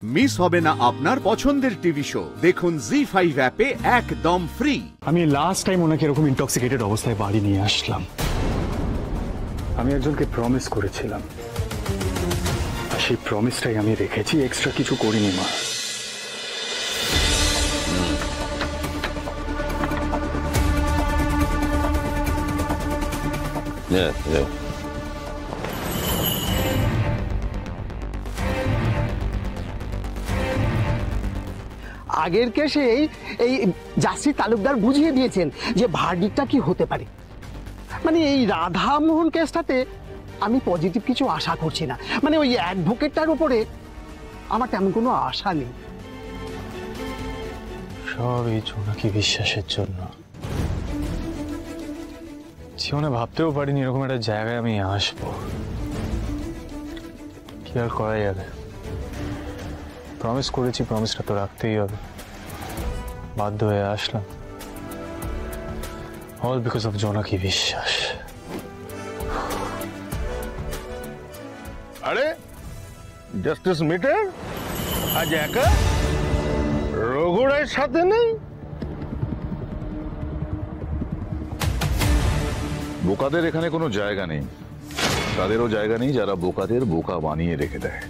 Miss হবে না আপনার পছন্দের টিভি শো দেখুন জি5 অ্যাপে একদম ফ্রি। আমি লাস্ট টাইম ওনাকে এরকম ইনটক্সিকেটেড অবস্থায় বাড়ি নিয়ে আসলাম। আমি একজনকে প্রমিস করেছিলাম, আর সেই প্রমিসটাই আমি রেখেছি, এক্সট্রা কিছু করিনি মা। আগের কেসে এই জাসি তালুকদার বুঝিয়ে দিয়েছেন যে ভার্ডিকটা কি হতে পারে। মানে এই রাধামোহন কেসটাতে আমি পজিটিভ কিছু আশা করছি না। মানে ওই অ্যাডভোকেটটার উপরে আমার তেমন কোনো আশা নেই। সব এই জোনাকি বিশ্বাসের জন্য। জীবনে ভাবতেও পারিনি এরকম একটা জায়গায় আমি আসবো। কি আর করা যাবে, প্রমিস করেছি, প্রমিসটা তো রাখতেই হবে। বাধ্য হয়ে আসলাম, অল বিকজ অফ জোনাকি বিশ্বাস। আরে জাস্টিস মিটার আজ একা, রঘুরায়ের সাথে নেই? বোকাদের এখানে কোনো জায়গা নেই, তাদেরও জায়গা নেই যারা বোকাদের বোকা বানিয়ে রেখে দেয়।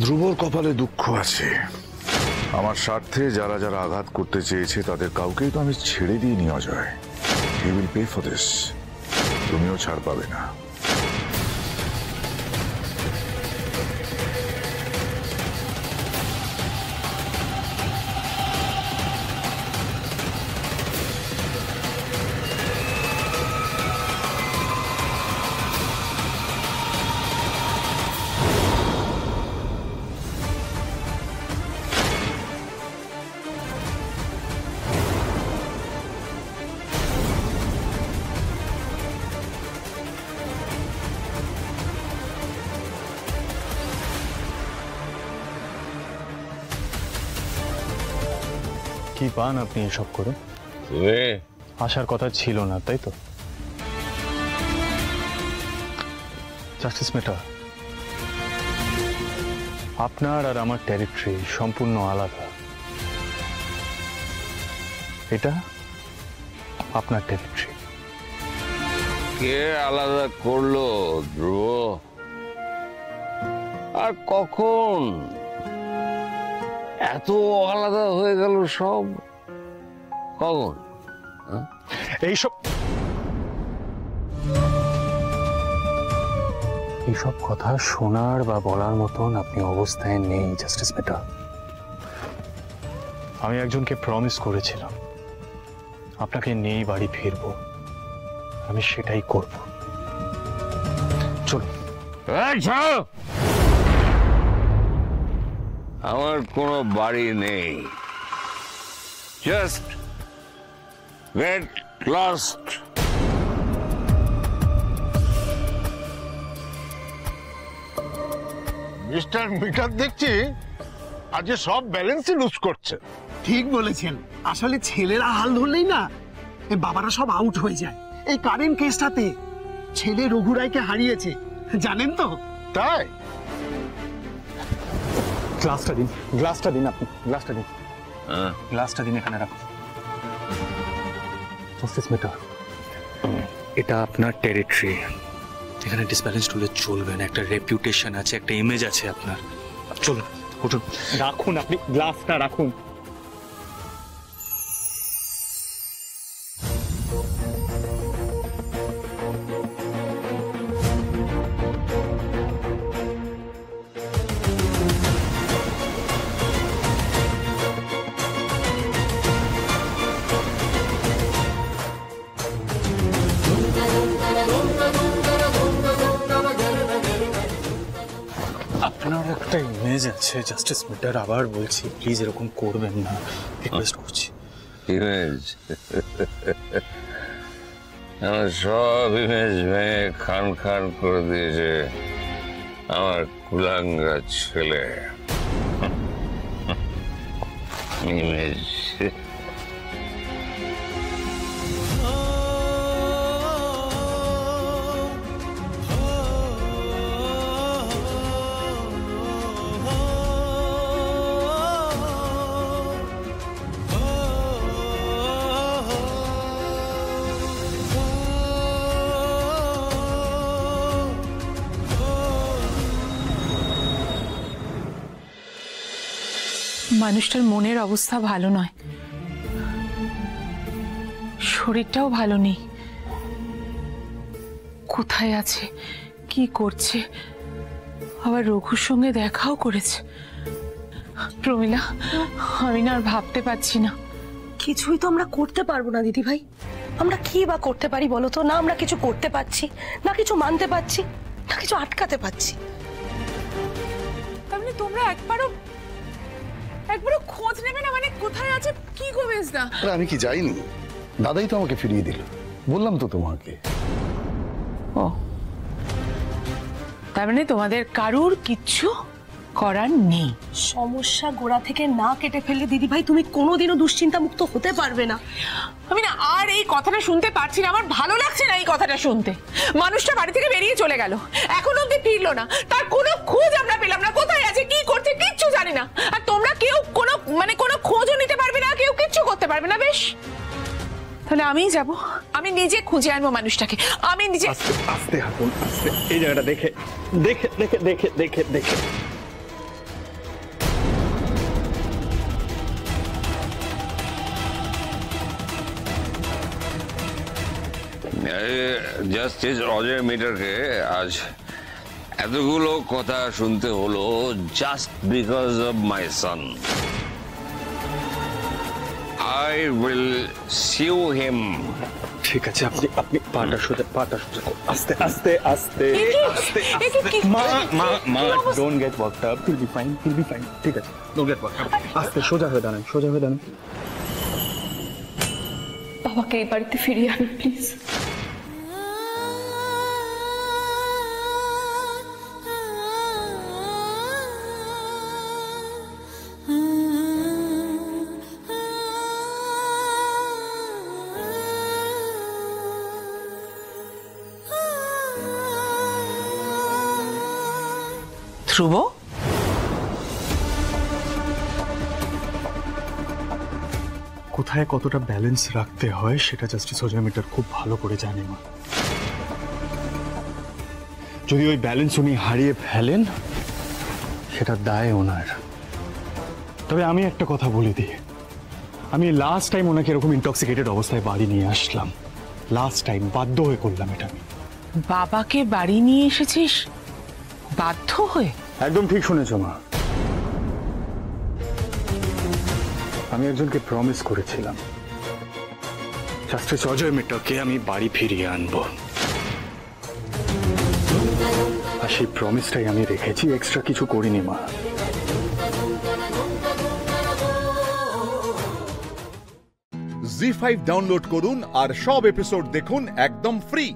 ধ্রুবর কপালে দুঃখ আছে। আমার স্বার্থে যারা যারা আঘাত করতে চেয়েছে তাদের কাউকেই তো আমি ছেড়ে দিয়ে নি Ajay. He will pay for this. তুমিও ছাড় পাবে না। কি পান আপনি এসব করে? আসার কথা ছিল না, তাই তো? জাস্টিস মেটার, আপনার আর আমার টেরিটরি সম্পূর্ণ আলাদা। এটা আপনার টেরিটরি। কে আলাদা করলো ধ্রুব? আর কখন এত আলাদা হয়ে গেল সব? কখন? এইসব কথা শোনার বা বলার মতন আপনি অবস্থায় নেই জাস্টিস মেটার। আমি একজনকে প্রমিস করেছিলাম আপনাকে নিয়েই বাড়ি ফিরবো, আমি সেটাই করব। চলুন। আমার কোনো বাড়ি নেই, just get lost. Mister meter দেখছি আজ সব ব্যালেন্সই লুজ করছে। ঠিক বলেছেন, আসলে ছেলেরা হাল ধরলেই না এই বাবারা সব আউট হয়ে যায়। এই কারেন্ট কেসটাতে ছেলে রঘুরায়কে হারিয়েছে, জানেন তো? তাই গ্লাসটা দিন, গ্লাসটা দিন, আপনি গ্লাসটা দিন, গ্লাসটা দিন, এখানে রাখুন। জাস্টিস মেটার, এটা আপনার টেরিটরি, এখানে ডিসব্যালেন্স হলে চলবে না। একটা রেপুটেশন আছে, একটা ইমেজ আছে আপনার। চলুন, উঠুন, রাখুন, আপনি গ্লাসটা রাখুন। আপনার একটা ইমেজ আছে জাস্টিস মিটার, আবার বলছি প্লিজ এরকম করবেন না, রিকোয়েস্ট করছি। ইমেজ? আমার সব ইমেজ ভেঙে খান খান করে দিয়েছে আমার কুলাঙ্গা ছেলে। ইমেজ মানুষটার মনের অবস্থা ভালো নয়, শরীরটাও ভালো নেই। কোথায় আছে, কি করছে, আবার রঘুর সঙ্গে দেখাও করেছে। প্রমিলা, আমি না আর ভাবতে পারছি না। কিছুই তো আমরা করতে পারবো না দিদি ভাই। আমরা কি বা করতে পারি বলো তো? না আমরা কিছু করতে পারছি, না কিছু মানতে পারছি, না কিছু আটকাতে পারছি। তার মানে তোমরা একবারও খোঁজ নেবে না? মানে কোথায় আছে, কি গো মেজদা? আরে আমি কি যাইনি, দাদাই তো আমাকে ফিরিয়ে দিল, বললাম তো তোমাকে। ও, তার মানে তোমাদের কারুর কিচ্ছু করার নেই। সমস্যা গোড়া থেকে না কেটে ফেললে দিদি ভাই তুমি কোনোদিনও দুশ্চিন্তা মুক্ত হতে পারবে না। আমি না আর এই কথাটা শুনতে পারছি না, আমার ভালো লাগছে না এই কথাটা শুনতে। মানুষটা বাড়ি থেকে বেরিয়ে চলে গেল, এখনো অব্দি ফিরলো না, তার কোনো খোঁজ আমরা পেলাম না। কোথায় আছে, কি করছে, কিচ্ছু জানি না। আর তোমরা কেউ কোনো খোঁজও নিতে পারবে না, কেউ কিচ্ছু করতে পারবে না। বেশ, তাহলে আমিই যাব, আমি নিজে খুঁজে আনবো মানুষটাকে, আমি নিজে। আস্তে হাঁটুন, আস্তে। এই জায়গাটা দেখে দেখে দেখে দেখে দেখে দেখে জাস্টিস অজয় মিটারকে আজ এতগুলো কথা শুনতে হলো just because of my son. I will sue him. ঠিক আছে, আপনি পাটা সোজা আস্তে আস্তে আস্তে আস্তে মা don't get worked up, will be fine, ঠিক আছে, ডোন্ট গেট ওয়ার্কড আপ। আস্তে সোজা হয়ে দাঁড়ান, বাবাকে এই বাড়িতে ফিরিয়ে আনুন প্লিজ। ধ্রুব, কোথায় কতটা ব্যালেন্স রাখতে হয় সেটা জাস্টিস অজয় মিটার খুব ভালো করে জানে মা। যদি ওই ব্যালেন্স উনি হারিয়ে ফেলেন সেটা দায় ওনার। তবে আমি একটা কথা বলে দিই, আমি লাস্ট টাইম ওনাকে এরকম ইনটক্সিকেটেড অবস্থায় বাড়ি নিয়ে আসলাম, লাস্ট টাইম বাধ্য হয়ে করলাম এটা আমি। বাবাকে বাড়ি নিয়ে এসেছিস বাধ্য হয়ে? একদম ঠিক শুনেছ মা, আমি একজনকে প্রমিস করেছিলাম জাস্টিস অজয় মিটারকে আমি বাড়ি ফিরিয়ে আনবো, আর সেই প্রমিসটাই আমি রেখেছি, এক্সট্রা কিছু করিনি মা। জি5 ডাউনলোড করুন আর সব এপিসোড দেখুন একদম ফ্রি।